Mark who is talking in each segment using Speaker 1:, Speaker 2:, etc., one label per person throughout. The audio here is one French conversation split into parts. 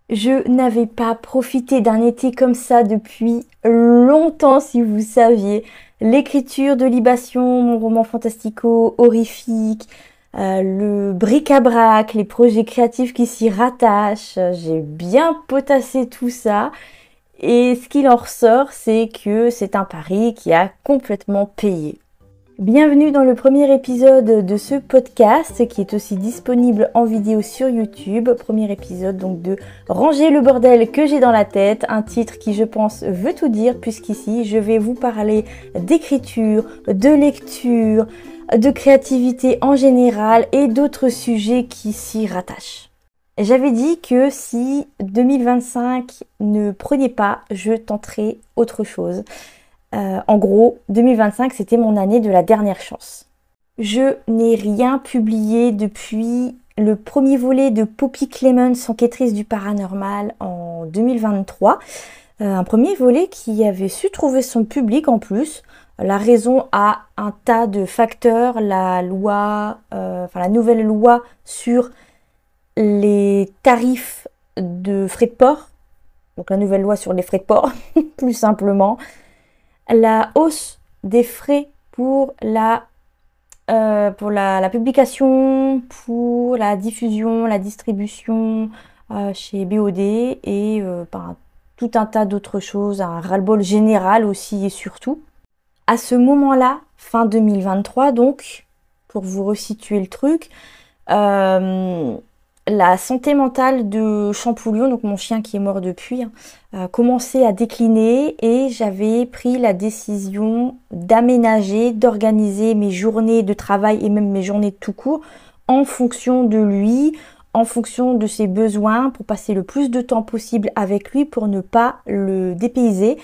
Speaker 1: Je n'avais pas profité d'un été comme ça depuis longtemps, si vous saviez. L'écriture de Libation, mon roman fantastico horrifique, le bric-à-brac, les projets créatifs qui s'y rattachent. J'ai bien potassé tout ça. Et ce qu'il en ressort, c'est que c'est un pari qui a complètement payé. Bienvenue dans le premier épisode de ce podcast qui est aussi disponible en vidéo sur YouTube. Premier épisode donc de Ranger le bordel que j'ai dans la tête, un titre qui je pense veut tout dire puisqu'ici je vais vous parler d'écriture, de lecture, de créativité en général et d'autres sujets qui s'y rattachent. J'avais dit que si 2025 ne prenait pas, je tenterais autre chose. En gros, 2025, c'était mon année de la dernière chance. Je n'ai rien publié depuis le premier volet de Poppy Clemons, enquêtrice du paranormal, en 2023. Un premier volet qui avait su trouver son public en plus. La raison a un tas de facteurs. La nouvelle loi sur les tarifs de frais de port. Donc la nouvelle loi sur les frais de port, plus simplement. La hausse des frais pour la publication, pour la diffusion, la distribution chez BOD et tout un tas d'autres choses, un ras-le-bol général aussi et surtout. À ce moment-là, fin 2023 donc, pour vous resituer le truc, la santé mentale de Champollion, donc mon chien qui est mort depuis, commençait à décliner et j'avais pris la décision d'aménager, d'organiser mes journées de travail et même mes journées tout court en fonction de lui, en fonction de ses besoins pour passer le plus de temps possible avec lui pour ne pas le dépayser.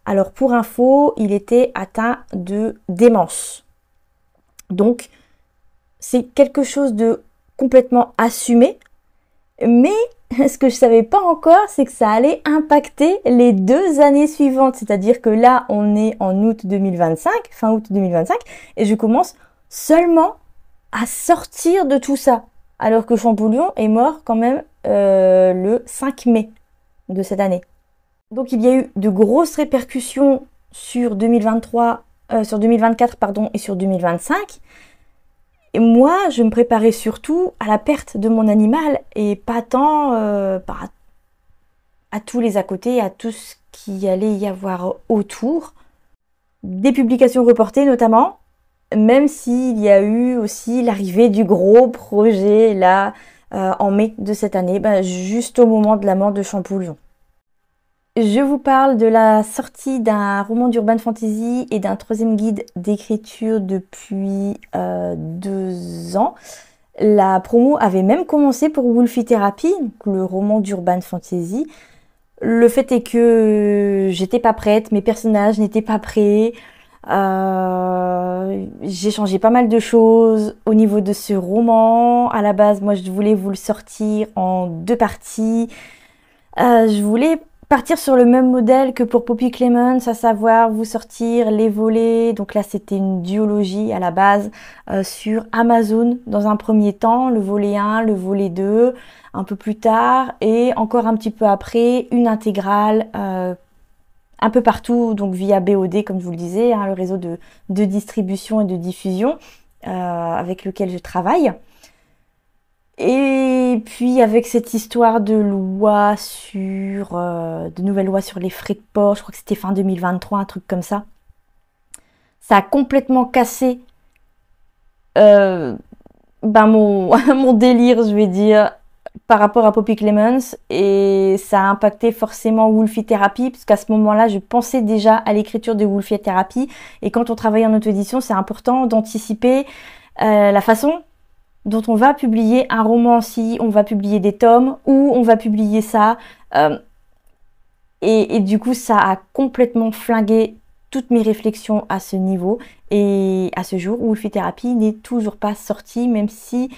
Speaker 1: Alors pour info, il était atteint de démence. Donc c'est quelque chose de complètement assumé. Mais ce que je savais pas encore, c'est que ça allait impacter les 2 années suivantes. C'est-à-dire que là, on est en août 2025, fin août 2025, et je commence seulement à sortir de tout ça. Alors que Champollion est mort quand même le 5 mai de cette année. Donc il y a eu de grosses répercussions sur 2024 et sur 2025. Et moi, je me préparais surtout à la perte de mon animal et pas tant à tous les à côté, à tout ce qu'il allait y avoir autour. Des publications reportées notamment, même s'il y a eu aussi l'arrivée du gros projet là en mai de cette année, juste au moment de la mort de Champollion. Je vous parle de la sortie d'un roman d'urban fantasy et d'un 3e guide d'écriture depuis 2 ans. La promo avait même commencé pour Wolfie Therapy, le roman d'urban fantasy. Le fait est que j'étais pas prête, mes personnages n'étaient pas prêts. J'ai changé pas mal de choses au niveau de ce roman. À la base, moi, je voulais vous le sortir en 2 parties. Je voulais partir sur le même modèle que pour Poppy Clemons, à savoir vous sortir les volets. Donc là, c'était une duologie à la base sur Amazon dans un premier temps, le volet 1, le volet 2, un peu plus tard, et encore un petit peu après, une intégrale un peu partout, donc via BOD, comme je vous le disais, le réseau de distribution et de diffusion avec lequel je travaille. Et puis avec cette histoire de loi sur de nouvelles lois sur les frais de port, je crois que c'était fin 2023, un truc comme ça. Ça a complètement cassé mon délire, je vais dire, par rapport à Poppy Clemons, et ça a impacté forcément Wolfie Therapy, parce qu'à ce moment-là, je pensais déjà à l'écriture de Wolfie Therapy, et quand on travaille en auto-édition, c'est important d'anticiper la façon dont on va publier un roman, si on va publier des tomes, ou on va publier ça. Et du coup, ça a complètement flingué toutes mes réflexions à ce niveau. Et à ce jour, Wolfie Therapy n'est toujours pas sorti, même si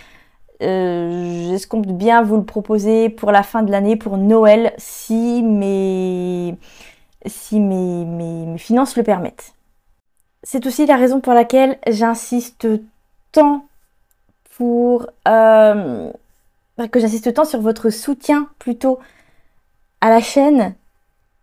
Speaker 1: j'escompte bien vous le proposer pour la fin de l'année, pour Noël, si mes finances le permettent. C'est aussi la raison pour laquelle j'insiste tant que j'insiste tant sur votre soutien plutôt à la chaîne,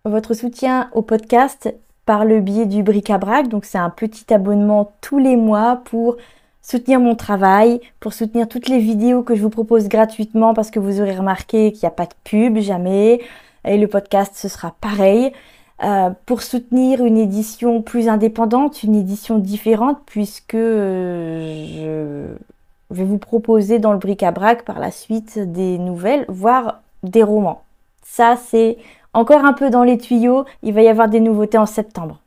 Speaker 1: votre soutien au podcast par le biais du bric-à-brac. Donc c'est un petit abonnement tous les mois pour soutenir mon travail, pour soutenir toutes les vidéos que je vous propose gratuitement, parce que vous aurez remarqué qu'il n'y a pas de pub, jamais. Et le podcast, ce sera pareil. Pour soutenir une édition plus indépendante, une édition différente, puisque je vais vous proposer dans le bric-à-brac par la suite des nouvelles, voire des romans. Ça, c'est encore un peu dans les tuyaux. Il va y avoir des nouveautés en septembre.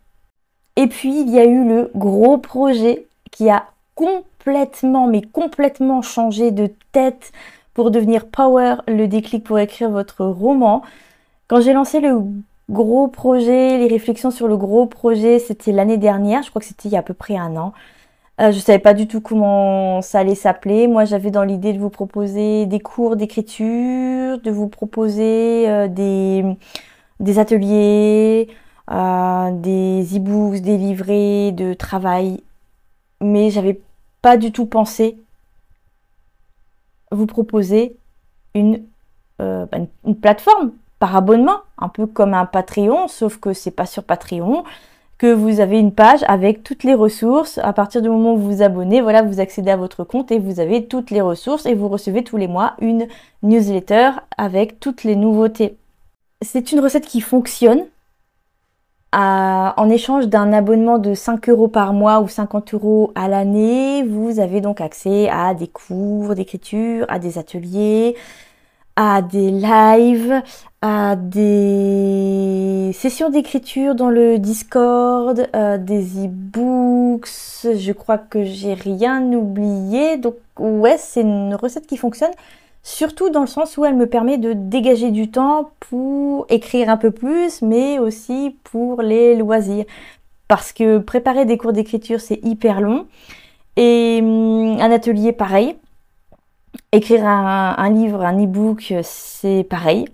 Speaker 1: Et puis, il y a eu le gros projet qui a complètement changé de tête pour devenir Power, le déclic pour écrire votre roman. Quand j'ai lancé le gros projet, les réflexions sur le gros projet, c'était l'année dernière, je crois que c'était il y a à peu près un an. Je savais pas du tout comment ça allait s'appeler. Moi, j'avais dans l'idée de vous proposer des cours d'écriture, de vous proposer des ateliers, des e-books, des livrets de travail. Mais j'avais pas du tout pensé vous proposer une plateforme par abonnement, un peu comme un Patreon, sauf que c'est pas sur Patreon, que vous avez une page avec toutes les ressources. À partir du moment où vous vous abonnez, voilà, vous accédez à votre compte et vous avez toutes les ressources et vous recevez tous les mois une newsletter avec toutes les nouveautés. C'est une recette qui fonctionne. En échange d'un abonnement de 5 € par mois ou 50 € à l'année, vous avez donc accès à des cours d'écriture, à des ateliers, à des lives, à des sessions d'écriture dans le Discord, des e-books. Je crois que j'ai rien oublié. Donc ouais, c'est une recette qui fonctionne. Surtout dans le sens où elle me permet de dégager du temps pour écrire un peu plus, mais aussi pour les loisirs. Parce que préparer des cours d'écriture, c'est hyper long. Et un atelier, pareil. Écrire un livre, un e-book, c'est pareil.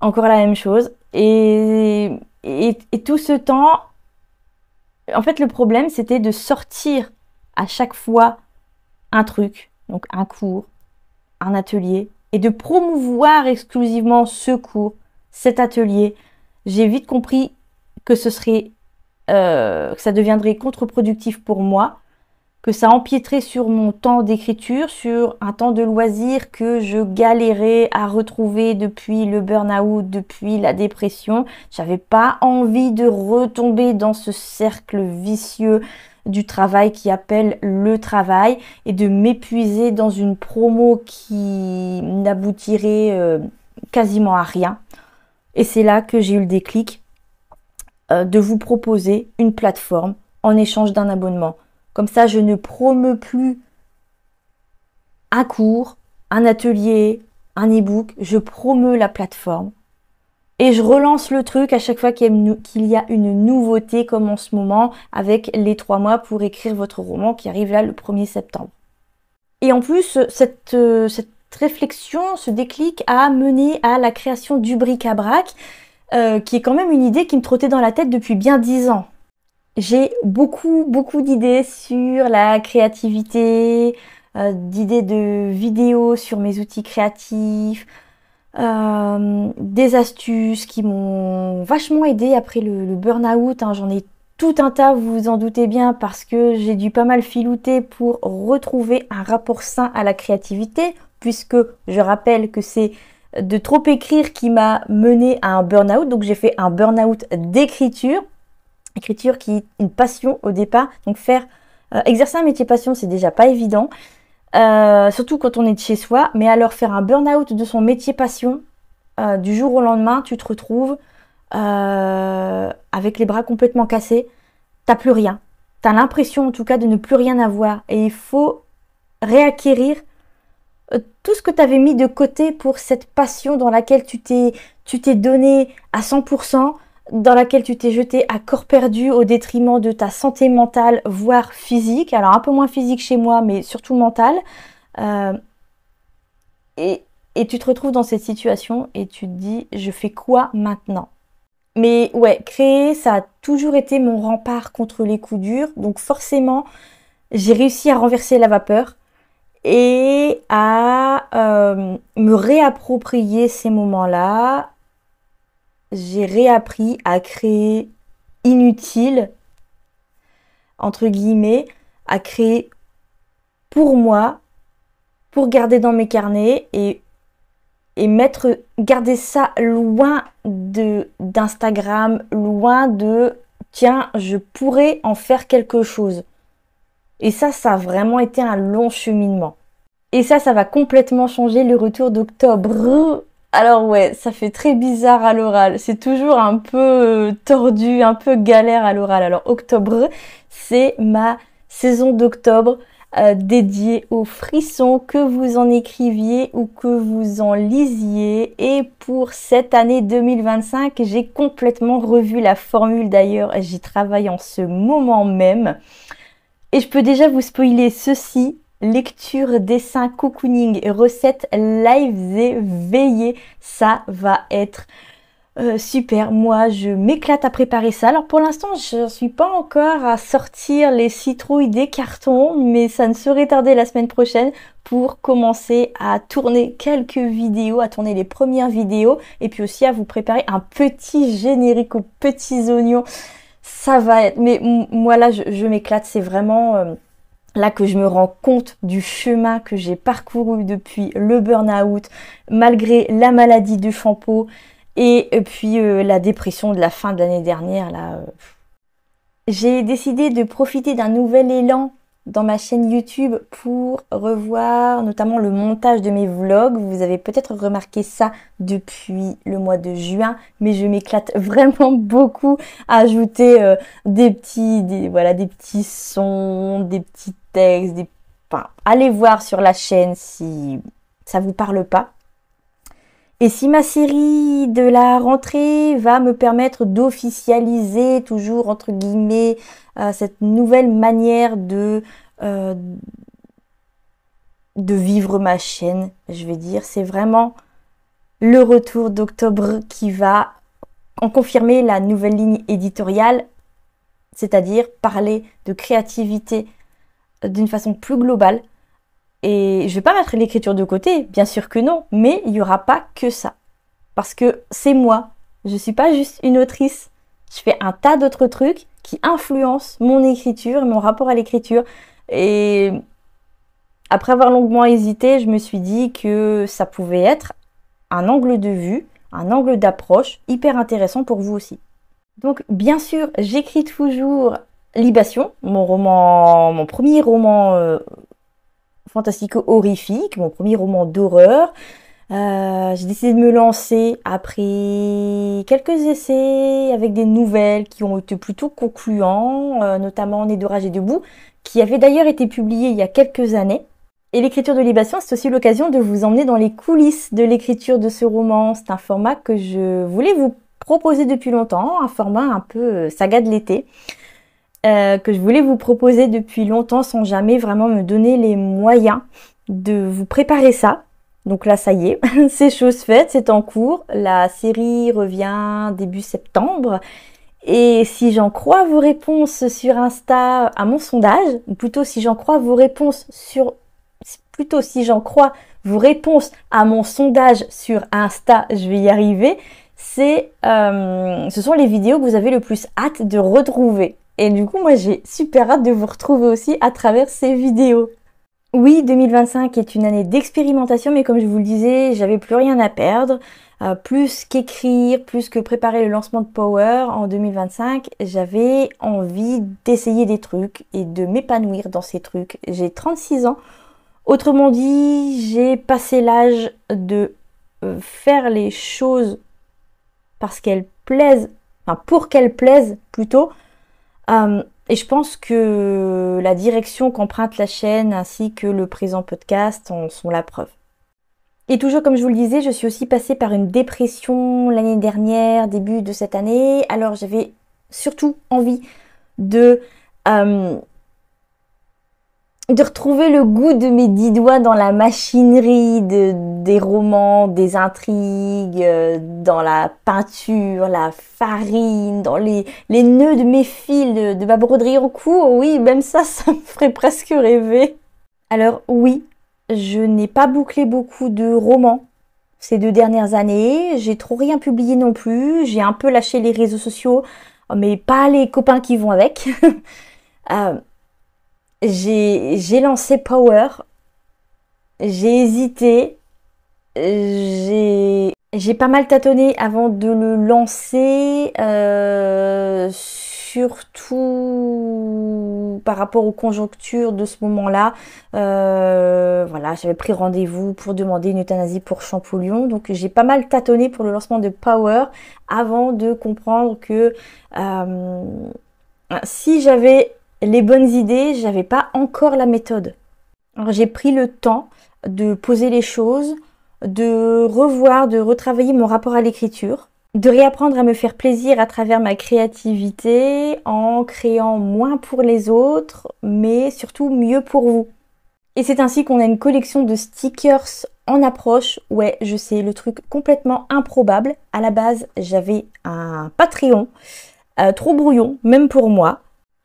Speaker 1: Encore la même chose. Et tout ce temps, en fait, le problème, c'était de sortir à chaque fois un truc, donc un cours, un atelier, et de promouvoir exclusivement ce cours, cet atelier. J'ai vite compris que que ça deviendrait contre-productif pour moi, que ça empiéterait sur mon temps d'écriture, sur un temps de loisir que je galérais à retrouver depuis le burn-out, depuis la dépression. J'avais pas envie de retomber dans ce cercle vicieux du travail qui appelle le travail et de m'épuiser dans une promo qui n'aboutirait quasiment à rien. Et c'est là que j'ai eu le déclic de vous proposer une plateforme en échange d'un abonnement. Comme ça, je ne promeux plus un cours, un atelier, un e-book. Je promeux la plateforme. Et je relance le truc à chaque fois qu'il y a une nouveauté, comme en ce moment, avec les 3 mois pour écrire votre roman qui arrive là le 1er septembre. Et en plus, cette réflexion, ce déclic a mené à la création du bric-à-brac, qui est quand même une idée qui me trottait dans la tête depuis bien 10 ans. J'ai beaucoup d'idées sur la créativité, d'idées de vidéos sur mes outils créatifs, des astuces qui m'ont vachement aidé après le burn-out. J'en ai tout un tas, vous vous en doutez bien, parce que j'ai dû pas mal filouter pour retrouver un rapport sain à la créativité, puisque je rappelle que c'est de trop écrire qui m'a mené à un burn-out. Donc j'ai fait un burn-out d'écriture. Écriture qui est une passion au départ. Donc exercer un métier passion, c'est déjà pas évident. Surtout quand on est de chez soi. Mais alors faire un burn-out de son métier passion, du jour au lendemain, tu te retrouves avec les bras complètement cassés. T'as plus rien. T'as l'impression en tout cas de ne plus rien avoir. Et il faut réacquérir tout ce que tu avais mis de côté pour cette passion dans laquelle tu t'es donné à 100%, dans laquelle tu t'es jeté à corps perdu au détriment de ta santé mentale, voire physique. Alors un peu moins physique chez moi, mais surtout mentale. Et tu te retrouves dans cette situation et tu te dis, je fais quoi maintenant ? Mais ouais, créer, ça a toujours été mon rempart contre les coups durs. Donc forcément, j'ai réussi à renverser la vapeur et à me réapproprier ces moments-là, j'ai réappris à créer inutile, entre guillemets, à créer pour moi, pour garder dans mes carnets et garder ça loin d'Instagram, loin de tiens, je pourrais en faire quelque chose. Et ça a vraiment été un long cheminement. Et ça va complètement changer le retour d'octobre. Alors ouais, ça fait très bizarre à l'oral. C'est toujours un peu tordu, un peu galère à l'oral. Alors octobre, c'est ma saison d'octobre dédiée aux frissons, que vous en écriviez ou que vous en lisiez. Et pour cette année 2025, j'ai complètement revu la formule d'ailleurs. J'y travaille en ce moment même. Et je peux déjà vous spoiler ceci. Lecture, dessin, cocooning, recettes, lives et veillées. Ça va être super. Moi, je m'éclate à préparer ça. Alors pour l'instant, je ne suis pas encore à sortir les citrouilles des cartons, mais ça ne saurait tarder la semaine prochaine pour commencer à tourner quelques vidéos, à tourner les premières vidéos et puis aussi à vous préparer un petit générique aux petits oignons. Ça va être... Mais moi là, je m'éclate. C'est vraiment... là que je me rends compte du chemin que j'ai parcouru depuis le burn-out, malgré la maladie de Champeau et puis la dépression de la fin de l'année dernière. Là, J'ai décidé de profiter d'un nouvel élan dans ma chaîne YouTube pour revoir notamment le montage de mes vlogs. Vous avez peut-être remarqué ça depuis le mois de juin, mais je m'éclate vraiment beaucoup à ajouter des petits sons, des petits textes, enfin, allez voir sur la chaîne si ça vous parle pas. Et si ma série de la rentrée va me permettre d'officialiser, toujours entre guillemets, cette nouvelle manière euh, de vivre ma chaîne, je vais dire, c'est vraiment le retour d'octobre qui va en confirmer la nouvelle ligne éditoriale, c'est-à-dire parler de créativité d'une façon plus globale. Et je vais pas mettre l'écriture de côté, bien sûr que non, mais il y aura pas que ça. Parce que c'est moi, je suis pas juste une autrice. Je fais un tas d'autres trucs qui influencent mon écriture, mon rapport à l'écriture. Et après avoir longuement hésité, je me suis dit que ça pouvait être un angle de vue, un angle d'approche hyper intéressant pour vous aussi. Donc bien sûr, j'écris toujours Libation, mon premier roman fantastico-horrifique, mon premier roman d'horreur. J'ai décidé de me lancer après quelques essais avec des nouvelles qui ont été plutôt concluants, notamment Né d'orage et debout, qui avait d'ailleurs été publié il y a quelques années. Et l'écriture de Libation, c'est aussi l'occasion de vous emmener dans les coulisses de l'écriture de ce roman. C'est un format que je voulais vous proposer depuis longtemps, un format un peu saga de l'été. Que je voulais vous proposer depuis longtemps sans jamais vraiment me donner les moyens de vous préparer ça. Donc là, ça y est, c'est chose faite, c'est en cours. La série revient début septembre. Et si j'en crois vos réponses sur Insta à mon sondage, ou plutôt si j'en crois vos réponses à mon sondage sur Insta, je vais y arriver, ce sont les vidéos que vous avez le plus hâte de retrouver. Et du coup, moi, j'ai super hâte de vous retrouver aussi à travers ces vidéos. Oui, 2025 est une année d'expérimentation, mais comme je vous le disais, j'avais plus rien à perdre. Plus qu'écrire, plus que préparer le lancement de Power en 2025, j'avais envie d'essayer des trucs et de m'épanouir dans ces trucs. J'ai 36 ans. Autrement dit, j'ai passé l'âge de faire les choses parce qu'elles plaisent, enfin pour qu'elles plaisent plutôt. Et je pense que la direction qu'emprunte la chaîne ainsi que le présent podcast en sont la preuve. Et toujours comme je vous le disais, je suis aussi passée par une dépression l'année dernière, début de cette année. Alors j'avais surtout envie de retrouver le goût de mes 10 doigts dans la machinerie des romans, des intrigues, dans la peinture, la farine, dans les nœuds de mes fils, de ma broderie en cours. Oui, même ça me ferait presque rêver. Alors oui, je n'ai pas bouclé beaucoup de romans. ces 2 dernières années. J'ai trop rien publié non plus. J'ai un peu lâché les réseaux sociaux, mais pas les copains qui vont avec. Euh, j'ai lancé Power. J'ai hésité. J'ai pas mal tâtonné avant de le lancer, surtout par rapport aux conjonctures de ce moment-là. Voilà, j'avais pris rendez-vous pour demander une euthanasie pour Champollion, donc j'ai pas mal tâtonné pour le lancement de Power avant de comprendre que si j'avais les bonnes idées, j'avais pas encore la méthode. Alors j'ai pris le temps de poser les choses, de revoir, de retravailler mon rapport à l'écriture, de réapprendre à me faire plaisir à travers ma créativité en créant moins pour les autres, mais surtout mieux pour vous. Et c'est ainsi qu'on a une collection de stickers en approche. Ouais, je sais, le truc complètement improbable. À la base, j'avais un Patreon, trop brouillon, même pour moi.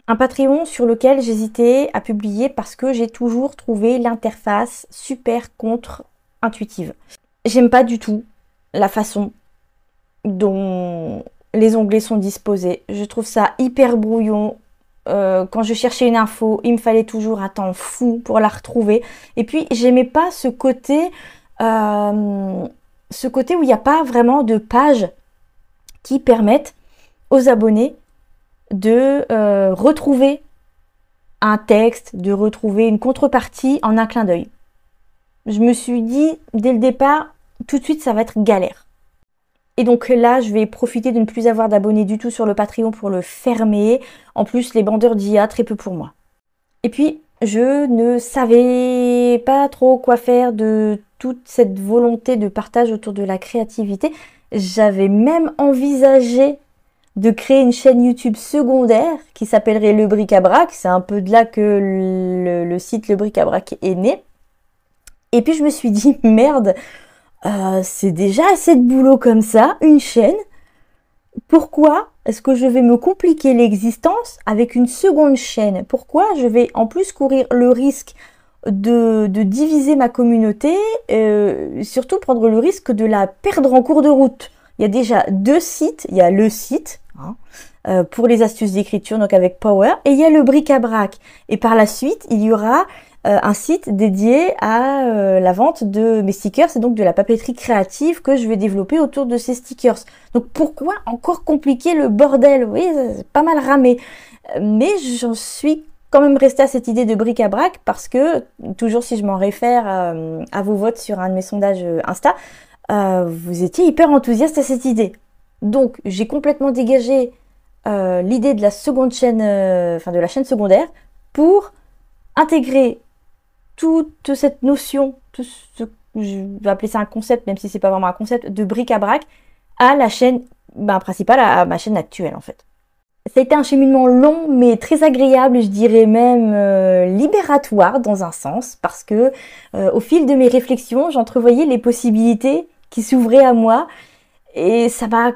Speaker 1: Un Patreon sur lequel j'hésitais à publier parce que j'ai toujours trouvé l'interface super contre-intuitive. J'aime pas du tout la façon dont les onglets sont disposés. Je trouve ça hyper brouillon. Quand je cherchais une info, il me fallait toujours un temps fou pour la retrouver. Et puis, j'aimais pas ce côté où il n'y a pas vraiment de pages qui permettent aux abonnés de retrouver un texte, de retrouver une contrepartie en un clin d'œil. Je me suis dit, dès le départ, tout de suite, ça va être galère. Et donc là, je vais profiter de ne plus avoir d'abonnés du tout sur le Patreon pour le fermer. En plus, les bandeurs d'IA, très peu pour moi. Et puis, je ne savais pas trop quoi faire de toute cette volonté de partage autour de la créativité. J'avais même envisagé de créer une chaîne YouTube secondaire qui s'appellerait Le Bric-à-Brac. C'est un peu de là que le site Le Bric-à-Brac est né. Et puis je me suis dit, merde, c'est déjà assez de boulot comme ça, une chaîne. Pourquoi est-ce que je vais me compliquer l'existence avec une seconde chaîne? Pourquoi je vais en plus courir le risque de diviser ma communauté, surtout prendre le risque de la perdre en cours de route? Il y a déjà 2 sites, il y a le site pour les astuces d'écriture, donc avec Power, et il y a le bric-à-brac. Et par la suite, il y aura un site dédié à la vente de mes stickers et donc de la papeterie créative que je vais développer autour de ces stickers. Donc pourquoi encore compliquer le bordel? Oui, c'est pas mal ramé. Mais j'en suis quand même restée à cette idée de bric-à-brac parce que, toujours si je m'en réfère à vos votes sur un de mes sondages Insta, vous étiez hyper enthousiaste à cette idée. Donc j'ai complètement dégagé l'idée de la seconde chaîne, de la chaîne secondaire pour intégrer toute cette notion, tout ce, je vais appeler ça un concept, même si c'est pas vraiment un concept, de bric-à-brac à la chaîne principale, à ma chaîne actuelle en fait. Ça a été un cheminement long mais très agréable, je dirais même libératoire dans un sens, parce que au fil de mes réflexions, j'entrevoyais les possibilités qui s'ouvraient à moi et ça m'a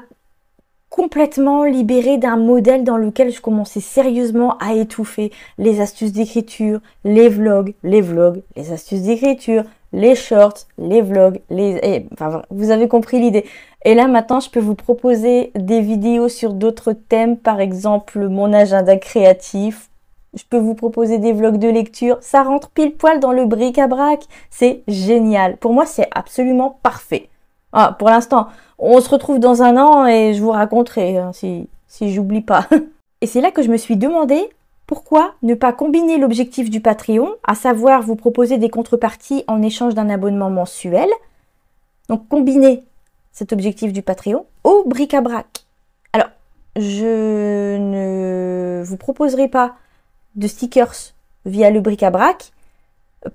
Speaker 1: complètement libérée d'un modèle dans lequel je commençais sérieusement à étouffer les astuces d'écriture, les vlogs, les astuces d'écriture, les shorts, les vlogs, enfin, vous avez compris l'idée. Et là maintenant, je peux vous proposer des vidéos sur d'autres thèmes, par exemple mon agenda créatif. Je peux vous proposer des vlogs de lecture. Ça rentre pile poil dans le bric-à-brac. C'est génial. Pour moi, c'est absolument parfait. Ah, pour l'instant, on se retrouve dans un an et je vous raconterai si j'oublie pas. Et c'est là que je me suis demandé pourquoi ne pas combiner l'objectif du Patreon, à savoir vous proposer des contreparties en échange d'un abonnement mensuel. Donc combiner cet objectif du Patreon au bric-à-brac. Alors, je ne vous proposerai pas de stickers via le bric-à-brac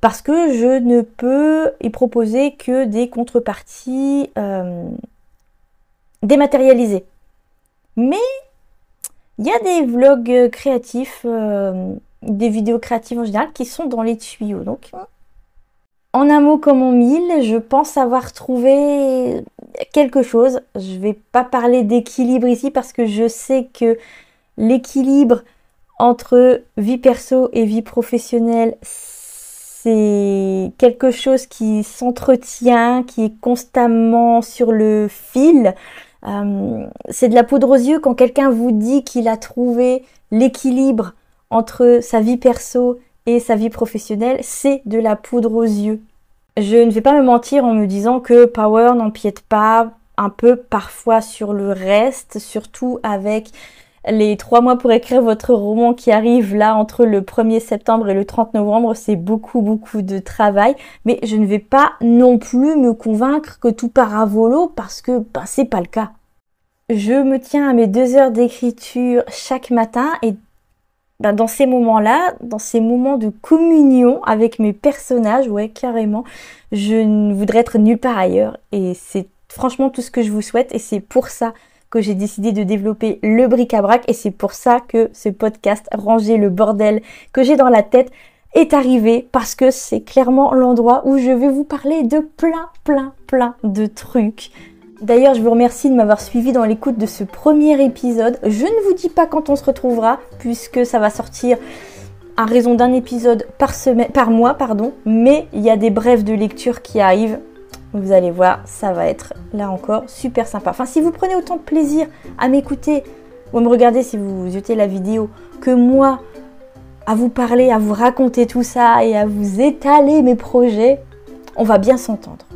Speaker 1: parce que je ne peux y proposer que des contreparties dématérialisées. Mais il y a des vlogs créatifs, des vidéos créatives en général qui sont dans les tuyaux. Donc, en un mot comme en mille, je pense avoir trouvé quelque chose. Je vais pas parler d'équilibre ici parce que je sais que l'équilibre entre vie perso et vie professionnelle, c'est quelque chose qui s'entretient, qui est constamment sur le fil. C'est de la poudre aux yeux quand quelqu'un vous dit qu'il a trouvé l'équilibre entre sa vie perso et sa vie professionnelle, c'est de la poudre aux yeux. Je ne vais pas me mentir en me disant que Power n'empiète pas un peu parfois sur le reste, surtout avec les 3 mois pour écrire votre roman qui arrive là entre le 1er septembre et le 30 novembre, c'est beaucoup de travail. Mais je ne vais pas non plus me convaincre que tout part à volo parce que c'est pas le cas. Je me tiens à mes 2 heures d'écriture chaque matin et dans ces moments-là, dans ces moments de communion avec mes personnages, ouais carrément, je ne voudrais être nulle part ailleurs et c'est franchement tout ce que je vous souhaite et c'est pour ça que j'ai décidé de développer le bric-à-brac et c'est pour ça que ce podcast Ranger le bordel que j'ai dans la tête est arrivé parce que c'est clairement l'endroit où je vais vous parler de plein de trucs. D'ailleurs, je vous remercie de m'avoir suivi dans l'écoute de ce premier épisode. Je ne vous dis pas quand on se retrouvera puisque ça va sortir à raison d'un épisode par mois, mais il y a des brèves de lecture qui arrivent. Vous allez voir, ça va être, là encore, super sympa. Enfin, si vous prenez autant de plaisir à m'écouter ou à me regarder si vous jetez la vidéo que moi, à vous parler, à vous raconter tout ça et à vous étaler mes projets, on va bien s'entendre.